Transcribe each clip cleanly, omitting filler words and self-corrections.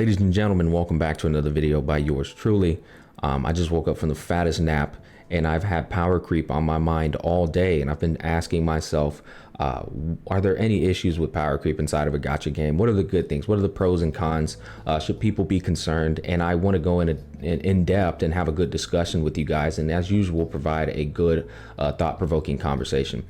Ladies and gentlemen, welcome back to another video by yours truly. I just woke up from the fattest nap and I've had power creep on my mind all day, and I've been asking myself, are there any issues with power creep inside of a gacha game? What are the good things? What are the pros and cons? Should people be concerned? And I want to go in depth and have a good discussion with you guys, and as usual provide a good thought-provoking conversation.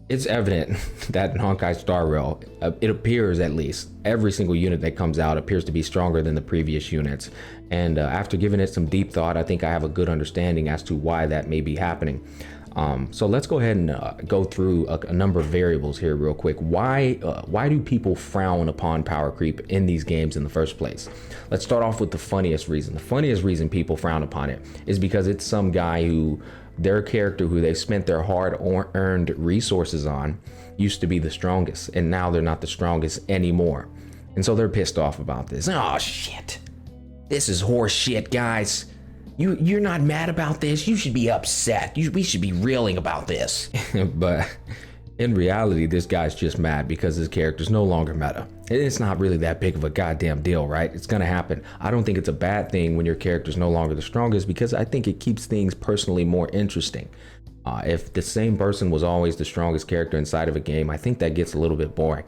It's evident that in Honkai Star Rail, it appears at least, every single unit that comes out appears to be stronger than the previous units. And after giving it some deep thought, I think I have a good understanding as to why that may be happening. So let's go ahead and go through a number of variables here real quick. Why do people frown upon power creep in these games in the first place? Let's start off with the funniest reason. The funniest reason people frown upon it is because it's some guy who their character who they spent their hard-earned resources on used to be the strongest, and now they're not the strongest anymore. And so they're pissed off about this. Oh shit, this is horse shit, guys. You're not mad about this. You should be upset. We should be reeling about this. But in reality, this guy's just mad because his character's no longer meta. It's not really that big of a goddamn deal, right? It's gonna happen. I don't think it's a bad thing when your character's no longer the strongest, because I think it keeps things personally more interesting. If the same person was always the strongest character inside of a game, I think that gets a little bit boring.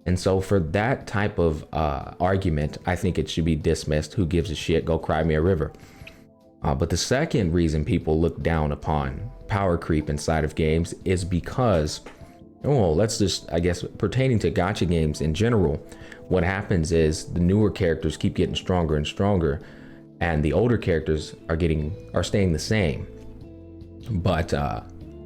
And so for that type of argument, I think it should be dismissed. Who gives a shit? Go cry me a river. But the second reason people look down upon power creep inside of games is because, well, let's just, I guess, pertaining to gacha games in general, what happens is the newer characters keep getting stronger and stronger, and the older characters are staying the same. But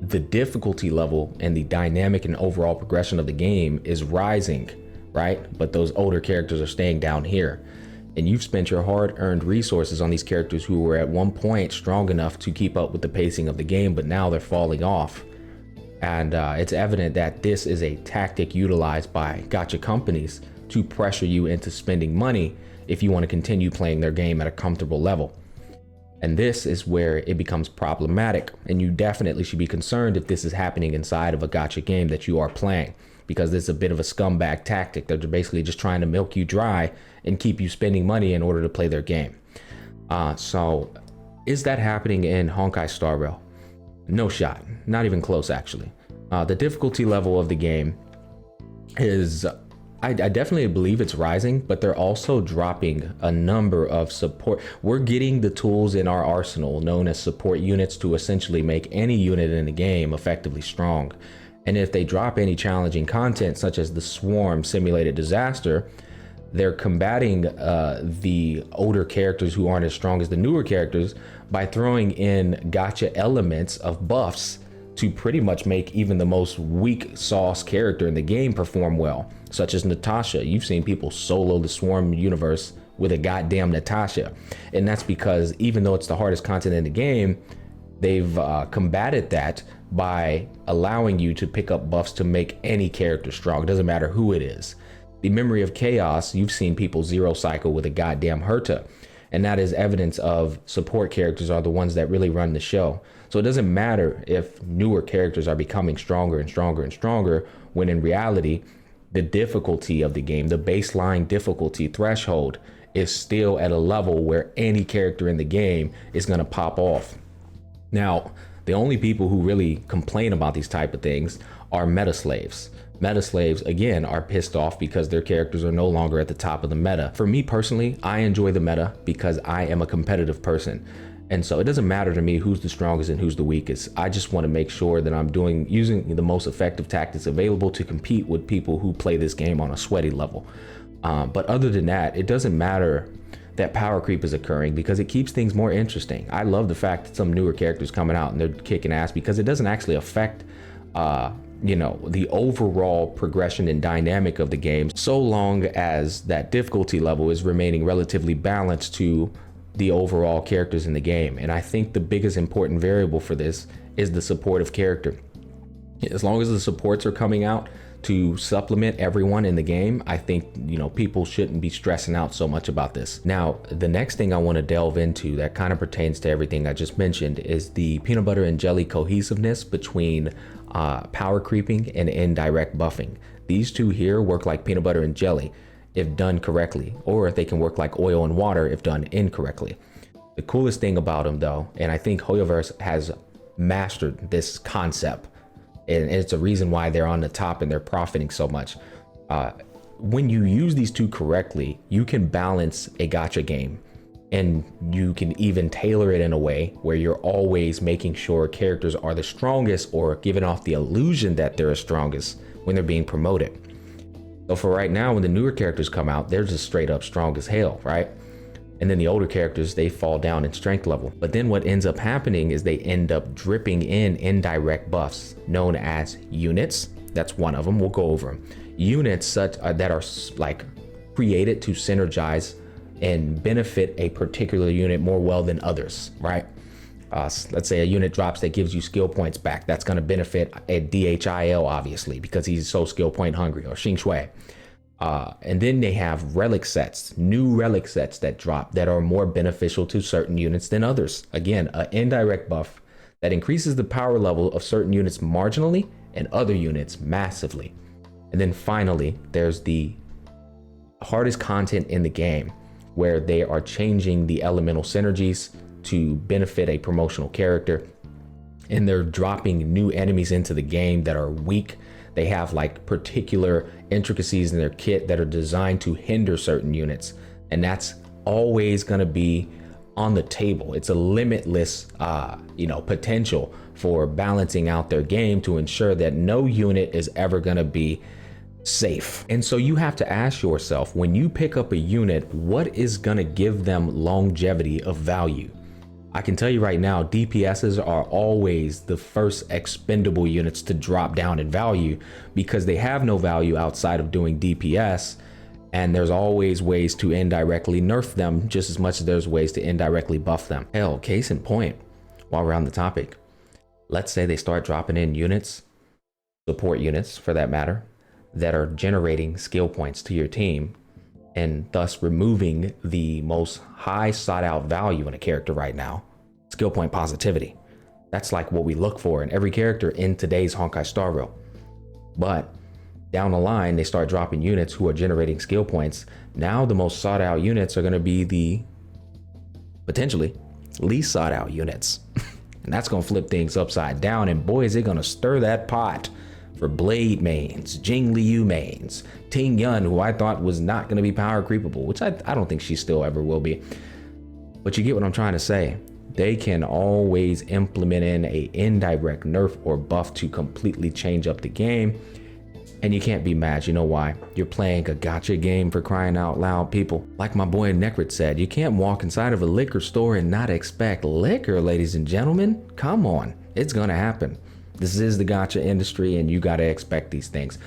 the difficulty level and the dynamic and overall progression of the game is rising, right? But those older characters are staying down here. And you've spent your hard-earned resources on these characters who were at one point strong enough to keep up with the pacing of the game, but now they're falling off. And it's evident that this is a tactic utilized by gacha companies to pressure you into spending money if you want to continue playing their game at a comfortable level. And this is where it becomes problematic, and you definitely should be concerned if this is happening inside of a gacha game that you are playing, because this is a bit of a scumbag tactic. They're basically just trying to milk you dry and keep you spending money in order to play their game. So is that happening in Honkai Star Rail? No shot, not even close actually. The difficulty level of the game is, I definitely believe it's rising, but they're also dropping a number of support. We're getting the tools in our arsenal known as support units to essentially make any unit in the game effectively strong. And if they drop any challenging content, such as the Swarm simulated disaster, they're combating the older characters who aren't as strong as the newer characters by throwing in gacha elements of buffs to pretty much make even the most weak sauce character in the game perform well, such as Natasha. You've seen people solo the Swarm universe with a goddamn Natasha. And that's because even though it's the hardest content in the game, they've combated that by allowing you to pick up buffs to make any character strong. It doesn't matter who it is. The Memory of Chaos, you've seen people zero cycle with a goddamn Herta, and that is evidence of support characters are the ones that really run the show. So it doesn't matter if newer characters are becoming stronger and stronger and stronger, when in reality, the difficulty of the game, the baseline difficulty threshold, is still at a level where any character in the game is going to pop off. Now, the only people who really complain about these type of things are meta slaves. Meta slaves, again, are pissed off because their characters are no longer at the top of the meta. For me personally, I enjoy the meta because I am a competitive person. And so it doesn't matter to me who's the strongest and who's the weakest. I just want to make sure that I'm using the most effective tactics available to compete with people who play this game on a sweaty level. But other than that, it doesn't matter that power creep is occurring, because it keeps things more interesting. I love the fact that some newer characters coming out and they're kicking ass, because it doesn't actually affect the overall progression and dynamic of the game, so long as that difficulty level is remaining relatively balanced to the overall characters in the game. And I think the biggest important variable for this is the supportive character. As long as the supports are coming out to supplement everyone in the game, I think, people shouldn't be stressing out so much about this. Now, the next thing I want to delve into that kind of pertains to everything I just mentioned is the peanut butter and jelly cohesiveness between power creeping and indirect buffing. These two here work like peanut butter and jelly. if done correctly, or they can work like oil and water if done incorrectly. The coolest thing about them though, and I think Hoyoverse has mastered this concept, and it's a reason why they're on the top and they're profiting so much. When you use these two correctly, you can balance a gacha game, and you can even tailor it in a way where you're always making sure characters are the strongest or giving off the illusion that they're the strongest when they're being promoted. So for right now, when the newer characters come out, they're just straight up strong as hell, right? And then the older characters, they fall down in strength level. But then what ends up happening is they end up dripping in indirect buffs known as units. That's one of them. We'll go over them. Units such that are like created to synergize and benefit a particular unit more well than others, right? Let's say a unit drops that gives you skill points back. That's going to benefit a DHIL, obviously, because he's so skill point hungry, or Xing Shui. And then they have relic sets, new relic sets that drop that are more beneficial to certain units than others. Again, an indirect buff that increases the power level of certain units marginally and other units massively. And then finally, there's the hardest content in the game, where they are changing the elemental synergies to benefit a promotional character, and they're dropping new enemies into the game that are weak. They have like particular intricacies in their kit that are designed to hinder certain units, and that's always going to be on the table. It's a limitless potential for balancing out their game to ensure that no unit is ever going to be safe. And so you have to ask yourself, when you pick up a unit, what is going to give them longevity of value? I can tell you right now, DPSs are always the first expendable units to drop down in value, because they have no value outside of doing DPS, and there's always ways to indirectly nerf them just as much as there's ways to indirectly buff them. Hell, case in point, while we're on the topic, let's say they start dropping in units, support units for that matter, that are generating skill points to your team, and thus removing the most high sought out value in a character right now, skill point positivity. That's like what we look for in every character in today's Honkai Star Rail. But down the line, they start dropping units who are generating skill points. Now the most sought out units are going to be the potentially least sought out units. And that's going to flip things upside down, and boy, is it going to stir that pot for Blade mains, Jing Liu mains, Ting Yun, who I thought was not going to be power creepable, which I don't think she still ever will be. But you get what I'm trying to say. They can always implement in a indirect nerf or buff to completely change up the game, and you can't be mad. You know why? You're playing a gacha game, for crying out loud, people. Like my boy Necrit said, you can't walk inside of a liquor store and not expect liquor, ladies and gentlemen. Come on, it's gonna happen. This is the gacha industry, and you got to expect these things.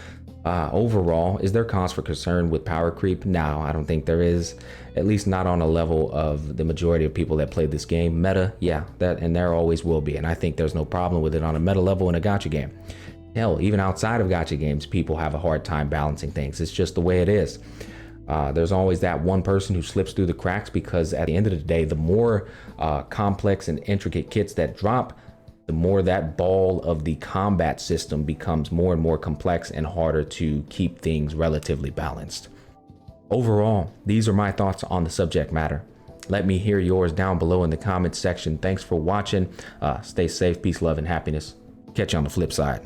Overall, is there cause for concern with power creep? No, I don't think there is, at least not on a level of the majority of people that play this game. Meta, yeah, and there always will be, and I think there's no problem with it on a meta level in a gacha game. Hell, even outside of gacha games, people have a hard time balancing things. It's just the way it is. There's always that one person who slips through the cracks, because at the end of the day, the more complex and intricate kits that drop, the more that ball of the combat system becomes more and more complex and harder to keep things relatively balanced. Overall, these are my thoughts on the subject matter. Let me hear yours down below in the comments section. Thanks for watching. Stay safe, peace, love, and happiness. Catch you on the flip side.